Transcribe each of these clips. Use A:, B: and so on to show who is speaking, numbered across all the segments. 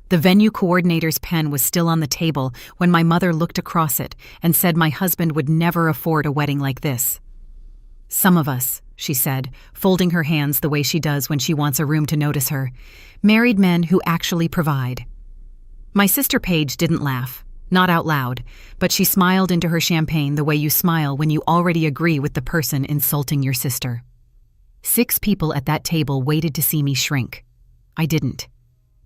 A: The venue coordinator's pen was still on the table when my mother looked across it and said my husband would never afford a wedding like this. "Some of us," she said, folding her hands the way she does when she wants a room to notice her, "married men who actually provide." My sister Paige didn't laugh, not out loud, but she smiled into her champagne the way you smile when you already agree with the person insulting your sister. 6 people at that table waited to see me shrink. I didn't.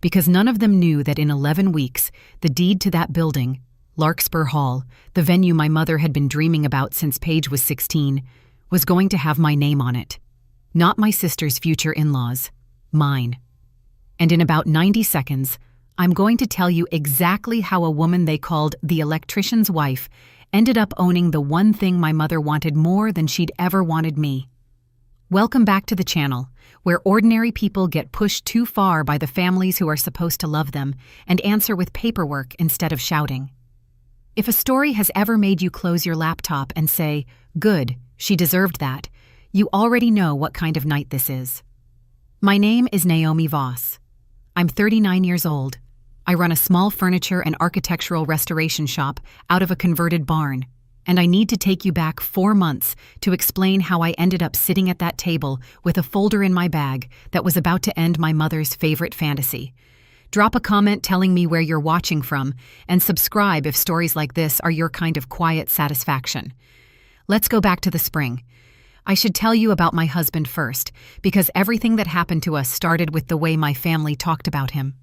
A: Because none of them knew that in 11 weeks, the deed to that building, Larkspur Hall, the venue my mother had been dreaming about since Paige was 16, was going to have my name on it. Not my sister's future in-laws, mine. And in about 90 seconds, I'm going to tell you exactly how a woman they called the electrician's wife ended up owning the one thing my mother wanted more than she'd ever wanted me. Welcome back to the channel, where ordinary people get pushed too far by the families who are supposed to love them and answer with paperwork instead of shouting. If a story has ever made you close your laptop and say, "Good, she deserved that," you already know what kind of night this is. My name is Naomi Voss. I'm 39 years old. I run a small furniture and architectural restoration shop out of a converted barn, and I need to take you back 4 months to explain how I ended up sitting at that table with a folder in my bag that was about to end my mother's favorite fantasy. Drop a comment telling me where you're watching from, and subscribe if stories like this are your kind of quiet satisfaction. Let's go back to the spring. I should tell you about my husband first, because everything that happened to us started with the way my family talked about him.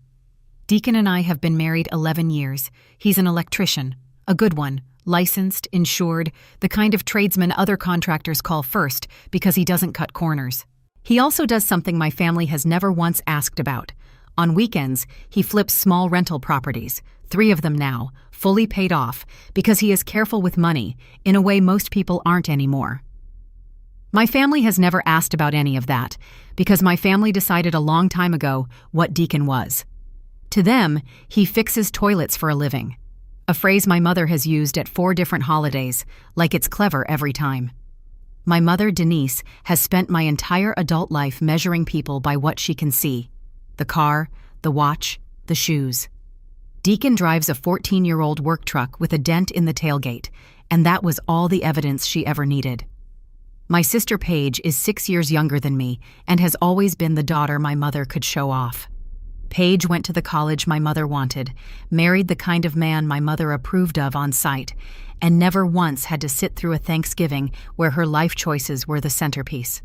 A: Deacon and I have been married 11 years. He's an electrician, a good one, licensed, insured, the kind of tradesman other contractors call first because he doesn't cut corners. He also does something my family has never once asked about. On weekends, he flips small rental properties, 3 of them now, fully paid off, because he is careful with money, in a way most people aren't anymore. My family has never asked about any of that, because my family decided a long time ago what Deacon was. To them, he fixes toilets for a living. A phrase my mother has used at 4 different holidays, like it's clever every time. My mother, Denise, has spent my entire adult life measuring people by what she can see. The car, the watch, the shoes. Deacon drives a 14-year-old work truck with a dent in the tailgate, and that was all the evidence she ever needed. My sister Paige is 6 years younger than me and has always been the daughter my mother could show off. Paige went to the college my mother wanted, married the kind of man my mother approved of on sight, and never once had to sit through a Thanksgiving where her life choices were the centerpiece.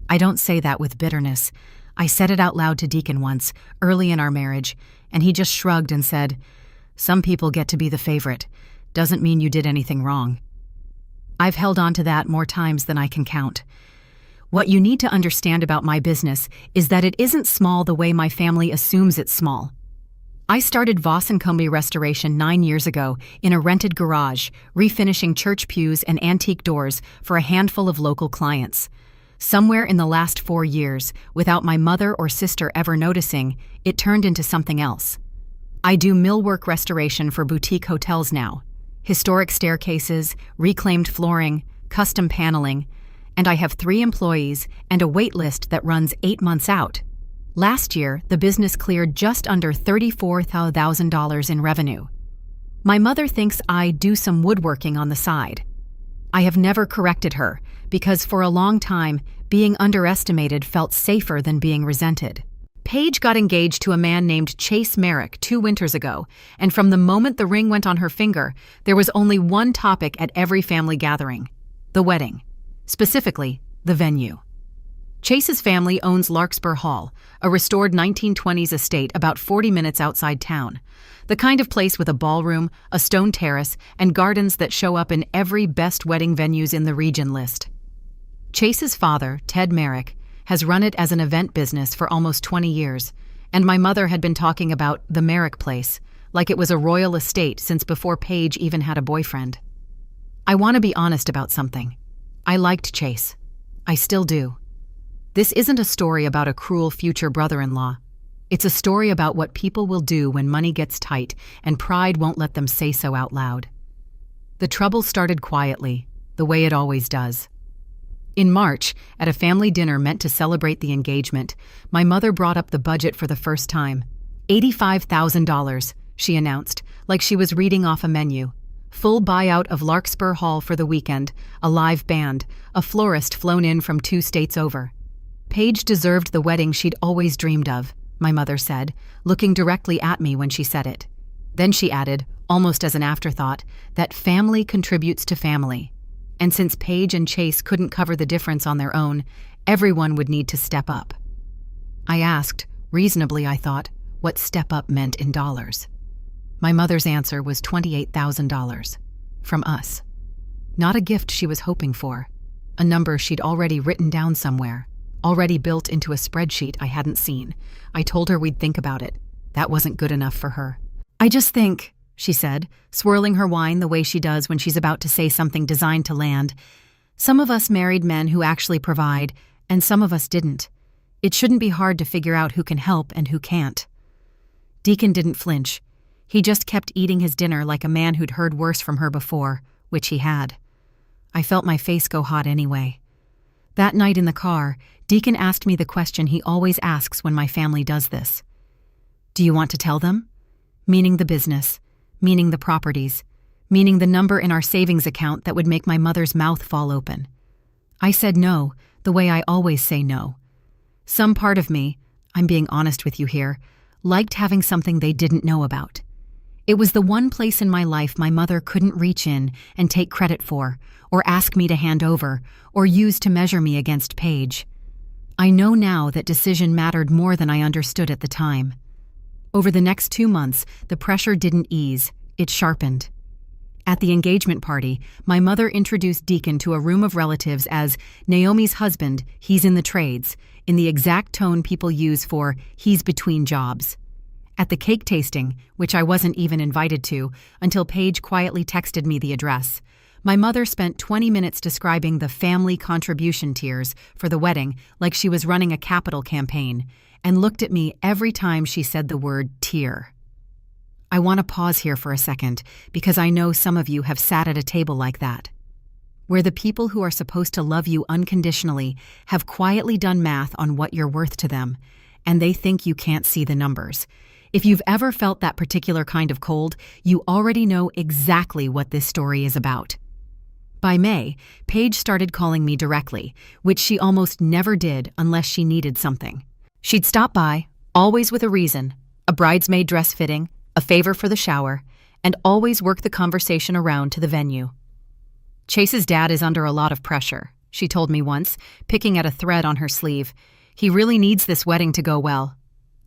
A: I don't say that with bitterness. I said it out loud to Deacon once, early in our marriage, and he just shrugged and said, "Some people get to be the favorite. Doesn't mean you did anything wrong." I've held on to that more times than I can count. What you need to understand about my business is that it isn't small the way my family assumes it's small. I started Voss & Company Restoration 9 years ago in a rented garage, refinishing church pews and antique doors for a handful of local clients. Somewhere in the last 4 years, without my mother or sister ever noticing, it turned into something else. I do millwork restoration for boutique hotels now. Historic staircases, reclaimed flooring, custom paneling, and I have 3 employees and a wait list that runs 8 months out. Last year, the business cleared just under $34,000 in revenue. My mother thinks I do some woodworking on the side. I have never corrected her, because for a long time, being underestimated felt safer than being resented. Paige got engaged to a man named Chase Merrick 2 winters ago, and from the moment the ring went on her finger, there was only one topic at every family gathering: the wedding. Specifically, the venue. Chase's family owns Larkspur Hall, a restored 1920s estate about 40 minutes outside town. The kind of place with a ballroom, a stone terrace, and gardens that show up in every best wedding venues in the region list. Chase's father, Ted Merrick, has run it as an event business for almost 20 years, and my mother had been talking about the Merrick place, like it was a royal estate since before Paige even had a boyfriend. I want to be honest about something. I liked Chase. I still do. This isn't a story about a cruel future brother-in-law. It's a story about what people will do when money gets tight and pride won't let them say so out loud. The trouble started quietly, the way it always does. In March, at a family dinner meant to celebrate the engagement, my mother brought up the budget for the first time. $85,000, she announced, like she was reading off a menu. Full buyout of Larkspur Hall for the weekend, a live band, a florist flown in from 2 states over. Paige deserved the wedding she'd always dreamed of, my mother said, looking directly at me when she said it. Then she added, almost as an afterthought, that family contributes to family. And since Paige and Chase couldn't cover the difference on their own, everyone would need to step up. I asked, reasonably I thought, what step up meant in dollars. My mother's answer was $28,000. From us. Not a gift she was hoping for. A number she'd already written down somewhere. Already built into a spreadsheet I hadn't seen. I told her we'd think about it. That wasn't good enough for her. I just think, she said, swirling her wine the way she does when she's about to say something designed to land. Some of us married men who actually provide, and some of us didn't. It shouldn't be hard to figure out who can help and who can't. Deacon didn't flinch. He just kept eating his dinner like a man who'd heard worse from her before, which he had. I felt my face go hot anyway. That night in the car, Deacon asked me the question he always asks when my family does this. Do you want to tell them? Meaning the business, meaning the properties, meaning the number in our savings account that would make my mother's mouth fall open. I said no, the way I always say no. Some part of me, I'm being honest with you here, liked having something they didn't know about. It was the one place in my life my mother couldn't reach in and take credit for, or ask me to hand over, or use to measure me against Paige. I know now that decision mattered more than I understood at the time. Over the next 2 months, the pressure didn't ease, it sharpened. At the engagement party, my mother introduced Deacon to a room of relatives as Naomi's husband, he's in the trades, in the exact tone people use for he's between jobs. At the cake tasting, which I wasn't even invited to until Paige quietly texted me the address, my mother spent 20 minutes describing the family contribution tiers for the wedding like she was running a capital campaign, and looked at me every time she said the word tier. I want to pause here for a second because I know some of you have sat at a table like that, where the people who are supposed to love you unconditionally have quietly done math on what you're worth to them, and they think you can't see the numbers. If you've ever felt that particular kind of cold, you already know exactly what this story is about. By May, Paige started calling me directly, which she almost never did unless she needed something. She'd stop by, always with a reason, a bridesmaid dress fitting, a favor for the shower, and always work the conversation around to the venue. Chase's dad is under a lot of pressure, she told me once, picking at a thread on her sleeve. He really needs this wedding to go well.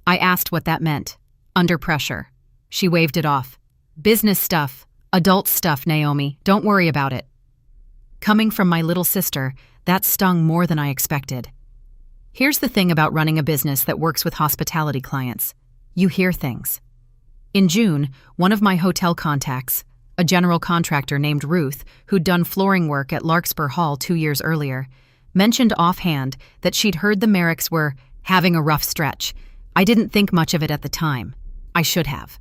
A: I asked what that meant. Under pressure. She waved it off. Business stuff. Adult stuff, Naomi. Don't worry about it. Coming from my little sister, that stung more than I expected. Here's the thing about running a business that works with hospitality clients. You hear things. In June, one of my hotel contacts, a general contractor named Ruth, who'd done flooring work at Larkspur Hall 2 years earlier, mentioned offhand that she'd heard the Merricks were having a rough stretch. I didn't think much of it at the time. I should have.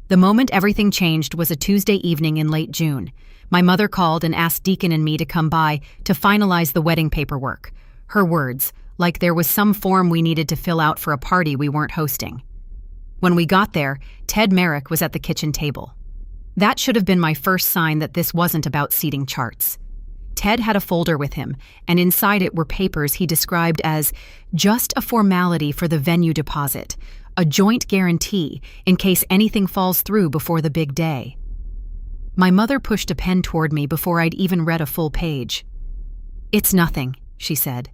A: The moment everything changed was a Tuesday evening in late June. My mother called and asked Deacon and me to come by to finalize the wedding paperwork. Her words, like there was some form we needed to fill out for a party we weren't hosting. When we got there, Ted Merrick was at the kitchen table. That should have been my first sign that this wasn't about seating charts. Ted had a folder with him, and inside it were papers he described as just a formality for the venue deposit, a joint guarantee in case anything falls through before the big day. My mother pushed a pen toward me before I'd even read a full page. It's nothing, she said.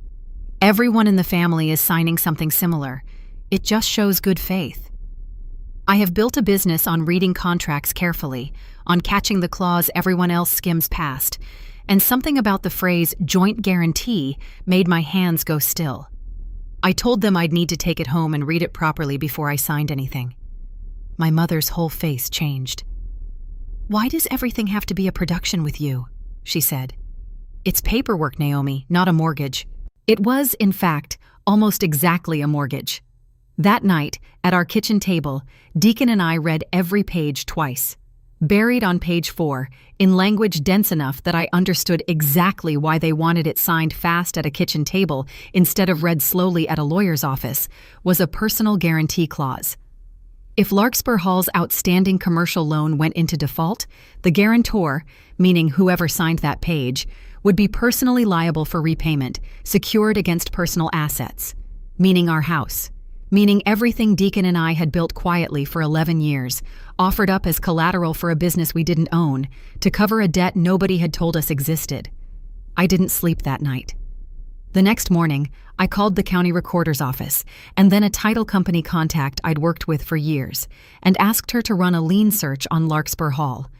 A: Everyone in the family is signing something similar. It just shows good faith. I have built a business on reading contracts carefully, on catching the clause everyone else skims past, and something about the phrase joint guarantee made my hands go still. I told them I'd need to take it home and read it properly before I signed anything. My mother's whole face changed. Why does everything have to be a production with you? She said. It's paperwork, Naomi, not a mortgage. It was, in fact, almost exactly a mortgage. That night, at our kitchen table, Deacon and I read every page twice. Buried on page 4, in language dense enough that I understood exactly why they wanted it signed fast at a kitchen table instead of read slowly at a lawyer's office, was a personal guarantee clause. If Larkspur Hall's outstanding commercial loan went into default, the guarantor, meaning whoever signed that page, would be personally liable for repayment, secured against personal assets, meaning our house, meaning everything Deacon and I had built quietly for 11 years, offered up as collateral for a business we didn't own, to cover a debt nobody had told us existed. I didn't sleep that night. The next morning, I called the county recorder's office and then a title company contact I'd worked with for years and asked her to run a lien search on Larkspur Hall.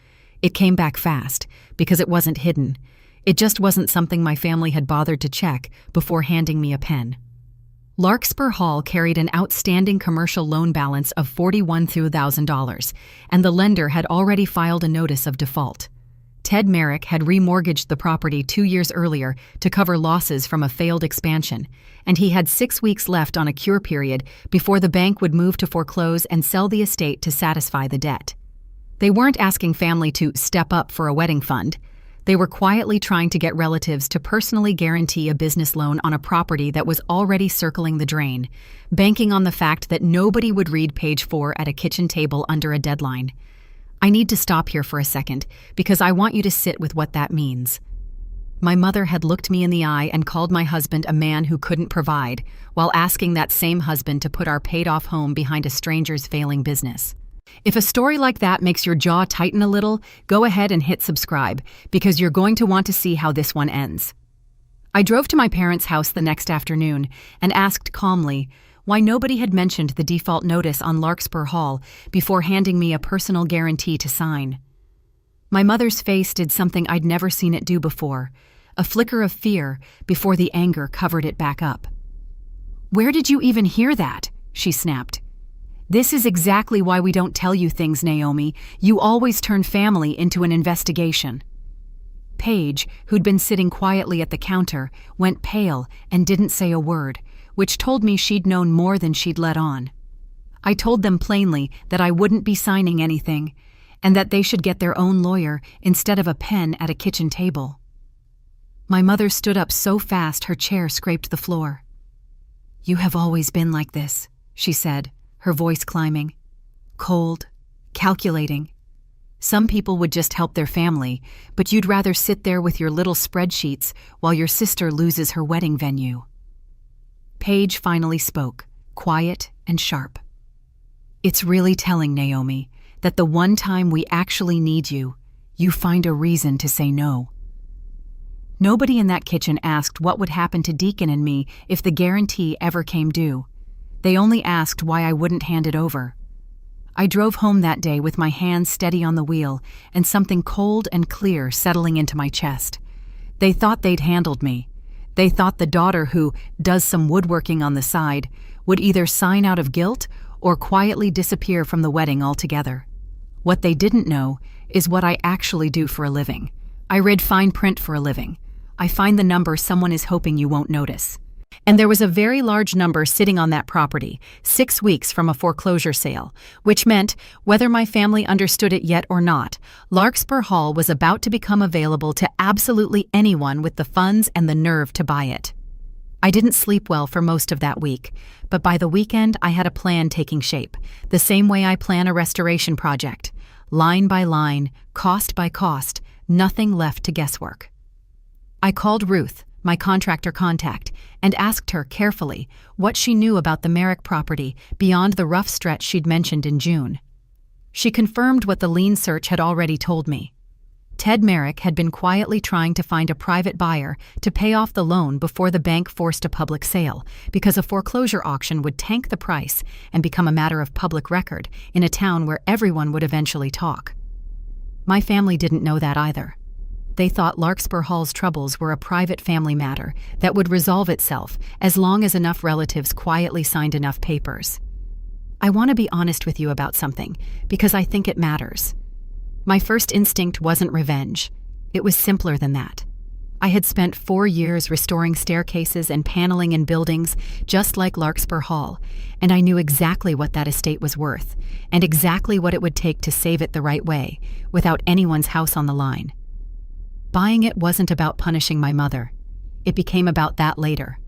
A: It came back fast because it wasn't hidden. It just wasn't something my family had bothered to check before handing me a pen. Larkspur Hall carried an outstanding commercial loan balance of $41,000, and the lender had already filed a notice of default. Ted Merrick had remortgaged the property 2 years earlier to cover losses from a failed expansion, and he had 6 weeks left on a cure period before the bank would move to foreclose and sell the estate to satisfy the debt. They weren't asking family to step up for a wedding fund. They were quietly trying to get relatives to personally guarantee a business loan on a property that was already circling the drain, banking on the fact that nobody would read page 4 at a kitchen table under a deadline. I need to stop here for a second, because I want you to sit with what that means. My mother had looked me in the eye and called my husband a man who couldn't provide, while asking that same husband to put our paid-off home behind a stranger's failing business. If a story like that makes your jaw tighten a little, go ahead and hit subscribe, because you're going to want to see how this one ends. I drove to my parents' house the next afternoon and asked calmly why nobody had mentioned the default notice on Larkspur Hall before handing me a personal guarantee to sign. My mother's face did something I'd never seen it do before, a flicker of fear before the anger covered it back up. "Where did you even hear that?" she snapped. "This is exactly why we don't tell you things, Naomi. You always turn family into an investigation." Paige, who'd been sitting quietly at the counter, went pale and didn't say a word, which told me she'd known more than she'd let on. I told them plainly that I wouldn't be signing anything, and that they should get their own lawyer instead of a pen at a kitchen table. My mother stood up so fast her chair scraped the floor. "You have always been like this," she said, her voice climbing. "Cold, calculating. Some people would just help their family, but you'd rather sit there with your little spreadsheets while your sister loses her wedding venue." Paige finally spoke, quiet and sharp. "It's really telling, Naomi, that the one time we actually need you, you find a reason to say no." Nobody in that kitchen asked what would happen to Deacon and me if the guarantee ever came due. They only asked why I wouldn't hand it over. I drove home that day with my hands steady on the wheel and something cold and clear settling into my chest. They thought they'd handled me. They thought the daughter who does some woodworking on the side would either sign out of guilt or quietly disappear from the wedding altogether. What they didn't know is what I actually do for a living. I read fine print for a living. I find the number someone is hoping you won't notice. And there was a very large number sitting on that property, 6 weeks from a foreclosure sale, which meant, whether my family understood it yet or not, Larkspur Hall was about to become available to absolutely anyone with the funds and the nerve to buy it. I didn't sleep well for most of that week, but by the weekend I had a plan taking shape, the same way I plan a restoration project. Line by line, cost by cost, nothing left to guesswork. I called Ruth, my contractor contact, and asked her carefully what she knew about the Merrick property beyond the rough stretch she'd mentioned in June. She confirmed what the lien search had already told me. Ted Merrick had been quietly trying to find a private buyer to pay off the loan before the bank forced a public sale, because a foreclosure auction would tank the price and become a matter of public record in a town where everyone would eventually talk. My family didn't know that either. They thought Larkspur Hall's troubles were a private family matter that would resolve itself as long as enough relatives quietly signed enough papers. I want to be honest with you about something, because I think it matters. My first instinct wasn't revenge. It was simpler than that. I had spent 4 years restoring staircases and paneling in buildings just like Larkspur Hall, and I knew exactly what that estate was worth, and exactly what it would take to save it the right way, without anyone's house on the line. Buying it wasn't about punishing my mother. It became about that later.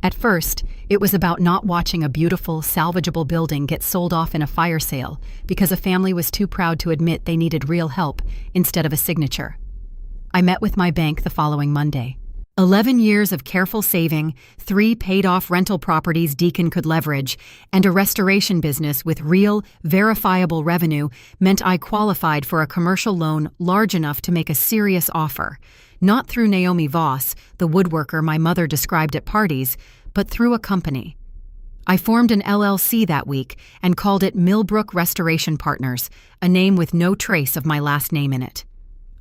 A: At first, it was about not watching a beautiful, salvageable building get sold off in a fire sale because a family was too proud to admit they needed real help instead of a signature. I met with my bank the following Monday. 11 years of careful saving, 3 paid-off rental properties Deacon could leverage, and a restoration business with real, verifiable revenue meant I qualified for a commercial loan large enough to make a serious offer, not through Naomi Voss, the woodworker my mother described at parties, but through a company. I formed an LLC that week and called it Millbrook Restoration Partners, a name with no trace of my last name in it.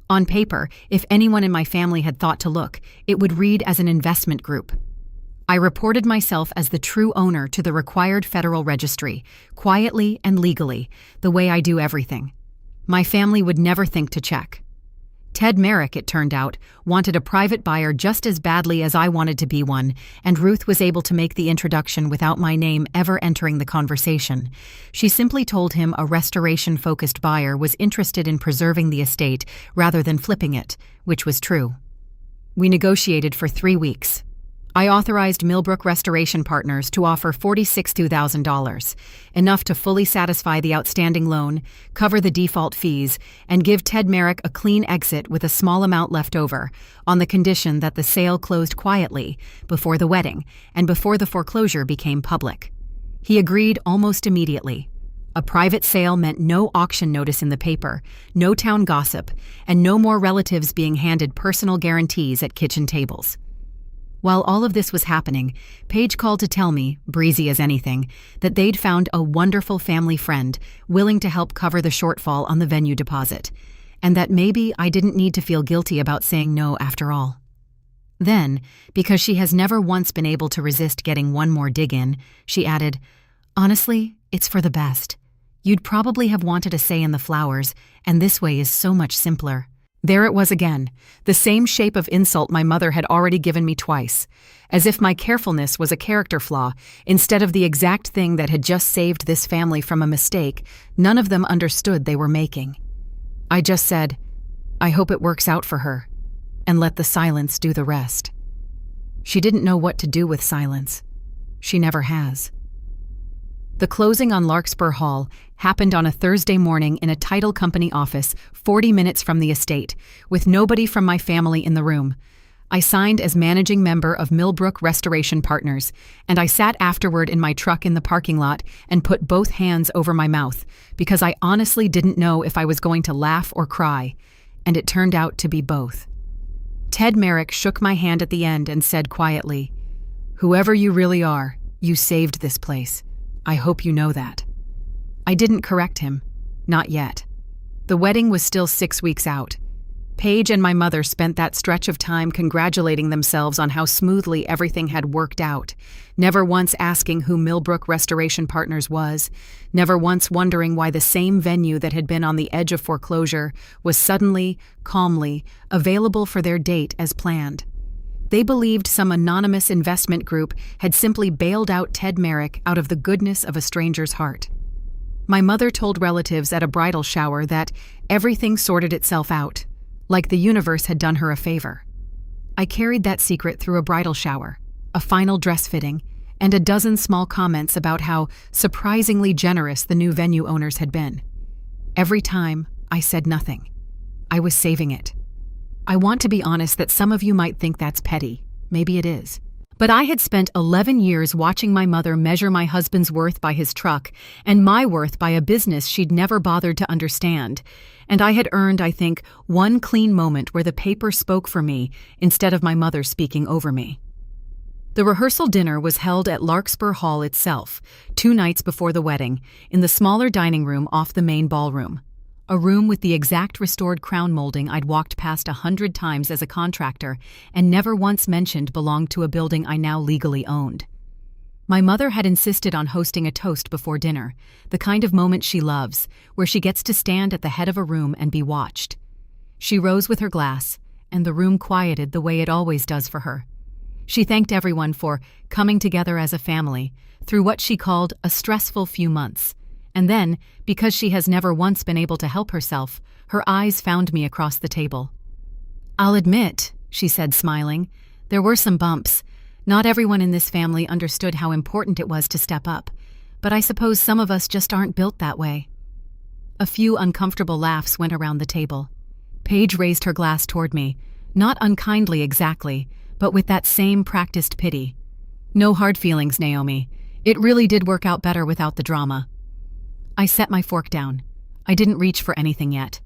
A: On paper, if anyone in my family had thought to look, it would read as an investment group. I reported myself as the true owner to the required federal registry, quietly and legally, the way I do everything. My family would never think to check. Ted Merrick, it turned out, wanted a private buyer just as badly as I wanted to be one, and Ruth was able to make the introduction without my name ever entering the conversation. She simply told him a restoration-focused buyer was interested in preserving the estate rather than flipping it, which was true. We negotiated for 3 weeks. I authorized Millbrook Restoration Partners to offer $46,000, enough to fully satisfy the outstanding loan, cover the default fees, and give Ted Merrick a clean exit with a small amount left over, on the condition that the sale closed quietly, before the wedding, and before the foreclosure became public. He agreed almost immediately. A private sale meant no auction notice in the paper, no town gossip, and no more relatives being handed personal guarantees at kitchen tables. While all of this was happening, Paige called to tell me, breezy as anything, that they'd found a wonderful family friend willing to help cover the shortfall on the venue deposit, and that maybe I didn't need to feel guilty about saying no after all. Then, because she has never once been able to resist getting one more dig in, she added, "Honestly, it's for the best. You'd probably have wanted a say in the flowers, and this way is so much simpler." There it was again, the same shape of insult my mother had already given me twice, as if my carefulness was a character flaw instead of the exact thing that had just saved this family from a mistake none of them understood they were making. I just said, "I hope it works out for her," and let the silence do the rest. She didn't know what to do with silence. She never has. The closing on Larkspur Hall happened on a Thursday morning in a title company office 40 minutes from the estate, with nobody from my family in the room. I signed as managing member of Millbrook Restoration Partners, and I sat afterward in my truck in the parking lot and put both hands over my mouth, because I honestly didn't know if I was going to laugh or cry, and it turned out to be both. Ted Merrick shook my hand at the end and said quietly, "Whoever you really are, you saved this place. I hope you know that." I didn't correct him. Not yet. The wedding was still 6 weeks out. Paige and my mother spent that stretch of time congratulating themselves on how smoothly everything had worked out, never once asking who Millbrook Restoration Partners was, never once wondering why the same venue that had been on the edge of foreclosure was suddenly, calmly, available for their date as planned. They believed some anonymous investment group had simply bailed out Ted Merrick out of the goodness of a stranger's heart. My mother told relatives at a bridal shower that everything sorted itself out, like the universe had done her a favor. I carried that secret through a bridal shower, a final dress fitting, and a dozen small comments about how surprisingly generous the new venue owners had been. Every time, I said nothing. I was saving it. I want to be honest that some of you might think that's petty. Maybe it is. But I had spent 11 years watching my mother measure my husband's worth by his truck and my worth by a business she'd never bothered to understand. And I had earned, I think, one clean moment where the paper spoke for me instead of my mother speaking over me. The rehearsal dinner was held at Larkspur Hall itself, 2 nights before the wedding, in the smaller dining room off the main ballroom. A room with the exact restored crown molding I'd walked past 100 times as a contractor and never once mentioned belonged to a building I now legally owned. My mother had insisted on hosting a toast before dinner, the kind of moment she loves, where she gets to stand at the head of a room and be watched. She rose with her glass, and the room quieted the way it always does for her. She thanked everyone for coming together as a family through what she called a stressful few months. And then, because she has never once been able to help herself, her eyes found me across the table. "I'll admit," she said, smiling, "there were some bumps. Not everyone in this family understood how important it was to step up, but I suppose some of us just aren't built that way. A few uncomfortable laughs went around the table. Paige raised her glass toward me, not unkindly exactly, but with that same practiced pity. No hard feelings, Naomi. It really did work out better without the drama. I set my fork down. I didn't reach for anything yet.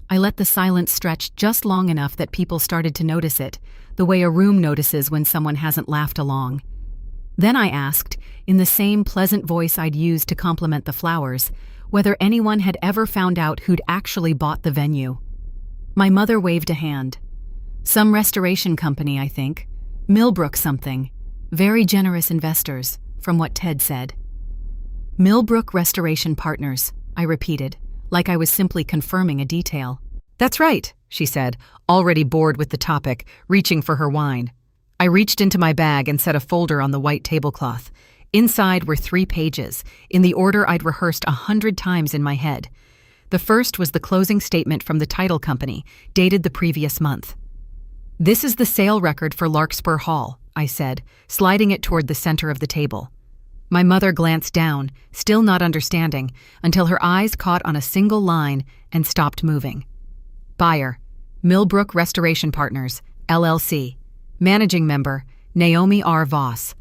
A: I let the silence stretch just long enough that people started to notice it, the way a room notices when someone hasn't laughed along. Then I asked, in the same pleasant voice I'd used to compliment the flowers, whether anyone had ever found out who'd actually bought the venue. My mother waved a hand. Some restoration company, I think. Millbrook something. Very generous investors, from what Ted said. Millbrook Restoration Partners, I repeated, like I was simply confirming a detail. That's right, she said, already bored with the topic, reaching for her wine. I reached into my bag and set a folder on the white tablecloth. Inside were 3 pages, in the order I'd rehearsed 100 times in my head. The first was the closing statement from the title company, dated the previous month. This is the sale record for Larkspur Hall, I said, sliding it toward the center of the table. My mother glanced down, still not understanding, until her eyes caught on a single line and stopped moving. Buyer, Millbrook Restoration Partners, LLC. Managing member, Naomi R. Voss.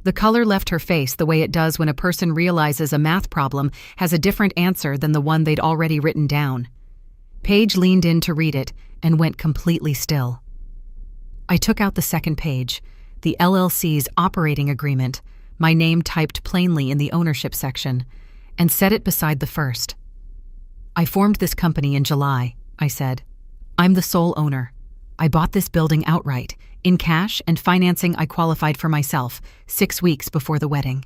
A: The color left her face the way it does when a person realizes a math problem has a different answer than the one they'd already written down. Paige leaned in to read it and went completely still. I took out the second page, the LLC's operating agreement, my name typed plainly in the ownership section, and set it beside the first. I formed this company in July, I said. I'm the sole owner. I bought this building outright, in cash and financing I qualified for myself, 6 weeks before the wedding.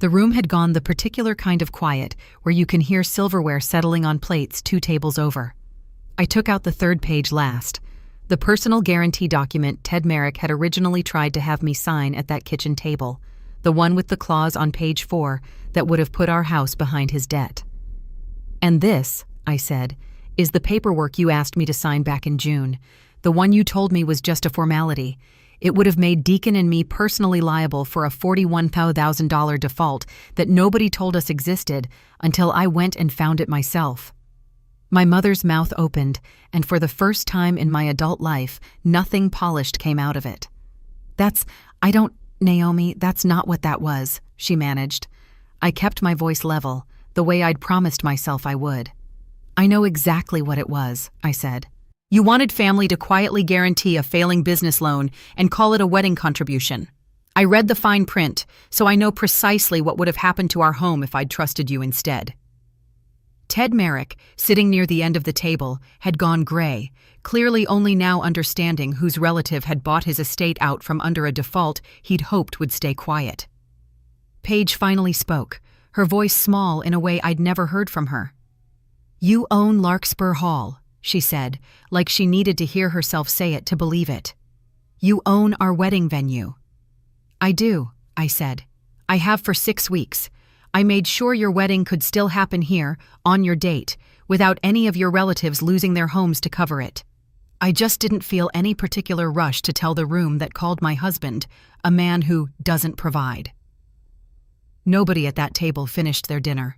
A: The room had gone the particular kind of quiet where you can hear silverware settling on plates 2 tables over. I took out the third page last, the personal guarantee document Ted Merrick had originally tried to have me sign at that kitchen table, the one with the clause on page 4 that would have put our house behind his debt. And this, I said, is the paperwork you asked me to sign back in June. The one you told me was just a formality. It would have made Deacon and me personally liable for a $41,000 default that nobody told us existed until I went and found it myself. My mother's mouth opened, and for the first time in my adult life, nothing polished came out of it. Naomi, that's not what that was, she managed. I kept my voice level, the way I'd promised myself I would. I know exactly what it was, I said. You wanted family to quietly guarantee a failing business loan and call it a wedding contribution. I read the fine print, so I know precisely what would have happened to our home if I'd trusted you instead. Ted Merrick, sitting near the end of the table, had gone gray, clearly only now understanding whose relative had bought his estate out from under a default he'd hoped would stay quiet. Paige finally spoke, her voice small in a way I'd never heard from her. You own Larkspur Hall, she said, like she needed to hear herself say it to believe it. You own our wedding venue. I do, I said. I have for 6 weeks. I made sure your wedding could still happen here, on your date, without any of your relatives losing their homes to cover it. I just didn't feel any particular rush to tell the room that called my husband a man who doesn't provide. Nobody at that table finished their dinner.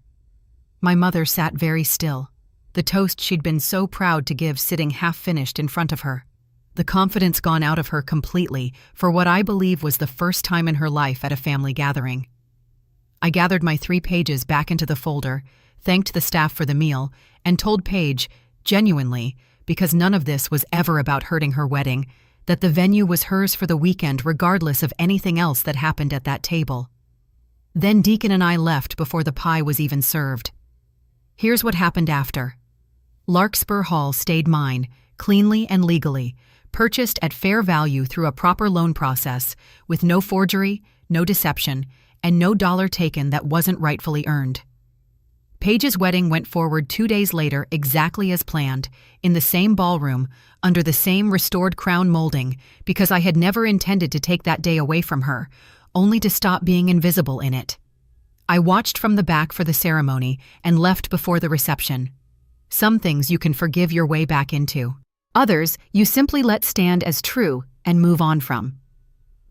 A: My mother sat very still, the toast she'd been so proud to give sitting half-finished in front of her. The confidence gone out of her completely for what I believe was the first time in her life at a family gathering. I gathered my 3 pages back into the folder, thanked the staff for the meal, and told Paige, genuinely, because none of this was ever about hurting her wedding, that the venue was hers for the weekend regardless of anything else that happened at that table. Then Deacon and I left before the pie was even served. Here's what happened after. Larkspur Hall stayed mine, cleanly and legally, purchased at fair value through a proper loan process, with no forgery, no deception, and no dollar taken that wasn't rightfully earned. Paige's wedding went forward 2 days later exactly as planned, in the same ballroom, under the same restored crown molding, because I had never intended to take that day away from her, only to stop being invisible in it. I watched from the back for the ceremony and left before the reception. Some things you can forgive your way back into. Others you simply let stand as true and move on from.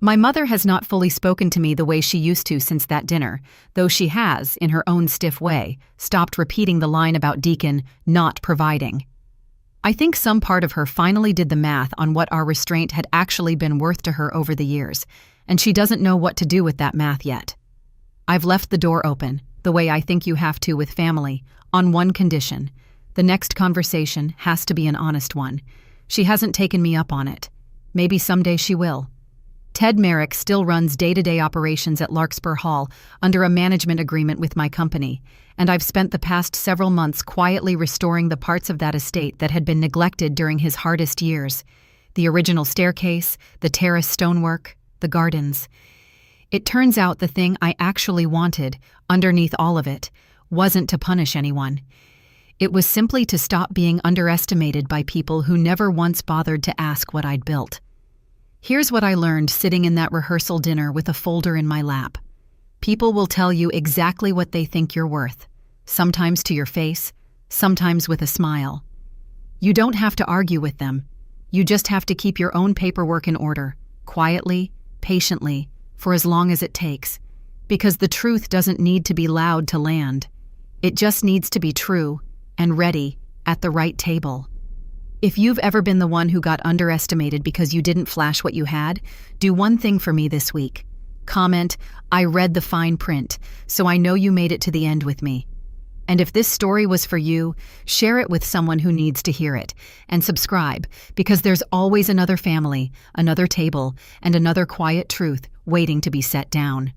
A: My mother has not fully spoken to me the way she used to since that dinner, though she has, in her own stiff way, stopped repeating the line about Deacon not providing. I think some part of her finally did the math on what our restraint had actually been worth to her over the years, and she doesn't know what to do with that math yet. I've left the door open, the way I think you have to with family, on one condition. The next conversation has to be an honest one. She hasn't taken me up on it. Maybe someday she will. Ted Merrick still runs day-to-day operations at Larkspur Hall under a management agreement with my company, and I've spent the past several months quietly restoring the parts of that estate that had been neglected during his hardest years. The original staircase, the terrace stonework, the gardens. It turns out the thing I actually wanted, underneath all of it, wasn't to punish anyone. It was simply to stop being underestimated by people who never once bothered to ask what I'd built. Here's what I learned sitting in that rehearsal dinner with a folder in my lap. People will tell you exactly what they think you're worth, sometimes to your face, sometimes with a smile. You don't have to argue with them. You just have to keep your own paperwork in order, quietly, patiently, for as long as it takes, because the truth doesn't need to be loud to land. It just needs to be true and ready at the right table. If you've ever been the one who got underestimated because you didn't flash what you had, do one thing for me this week. Comment, "I read the fine print, so I know you made it to the end with me." And if this story was for you, share it with someone who needs to hear it, and subscribe, because there's always another family, another table, and another quiet truth waiting to be set down.